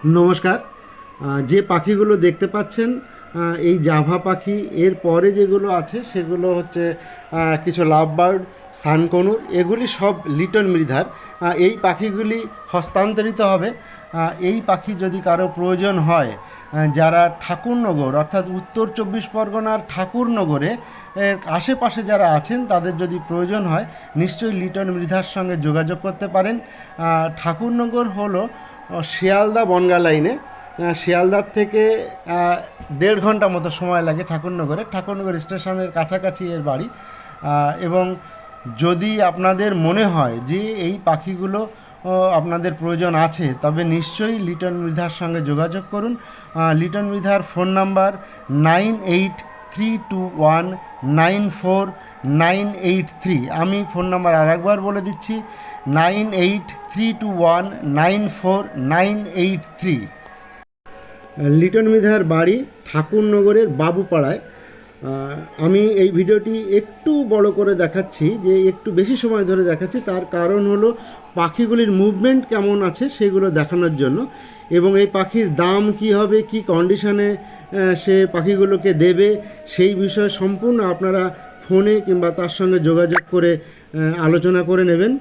নমস্কার। যে পাখিগুলো দেখতে পাচ্ছেন এই জাভা পাখি, এর পরে যেগুলো আছে সেগুলো হচ্ছে কিছু লাভ বার্ড, সানকনুর, এগুলি সব লিটন মৃধার। এই পাখিগুলি হস্তান্তরিত হবে। এই পাখি যদি কারো প্রয়োজন হয়, যারা ঠাকুরনগর অর্থাৎ উত্তর 24 পরগনার ঠাকুরনগরে এর আশেপাশে যারা আছেন তাদের যদি প্রয়োজন হয় নিশ্চয়ই লিটন মৃধার সঙ্গে যোগাযোগ করতে পারেন। ঠাকুরনগর হলো শিয়ালদা বনগা লাইনে। শিয়ালদার থেকে 1.5 ঘন্টা মতো সময় লাগে ঠাকুরনগর স্টেশনের কাছাকাছি এর বাড়ি। এবং যদি আপনাদের মনে হয় যে এই পাখিগুলো আপনাদের প্রয়োজন আছে, তবে নিশ্চয়ই লিটন মৃধার সঙ্গে যোগাযোগ করুন। লিটন মৃধার ফোন নাম্বার 9832194983। আমি ফোন নাম্বার আরেকবার বলে দিচ্ছি, 9832194983। লিটন মৃধার বাড়ি ঠাকুরনগরের বাবুপাড়ায়। আমি এই ভিডিওটি একটু বড় করে দেখাচ্ছি, যে একটু বেশি সময় ধরে দেখাচ্ছি, তার কারণ হলো পাখিগুলির মুভমেন্ট কেমন আছে সেগুলো দেখানোর জন্য। এবং এই পাখির দাম কি হবে, কি কন্ডিশনে সে পাখিগুলোকে দেবে, সেই বিষয়ে সম্পূর্ণ আপনারা ফোনে কিংবা তার সঙ্গে যোগাযোগ করে আলোচনা করে নেবেন।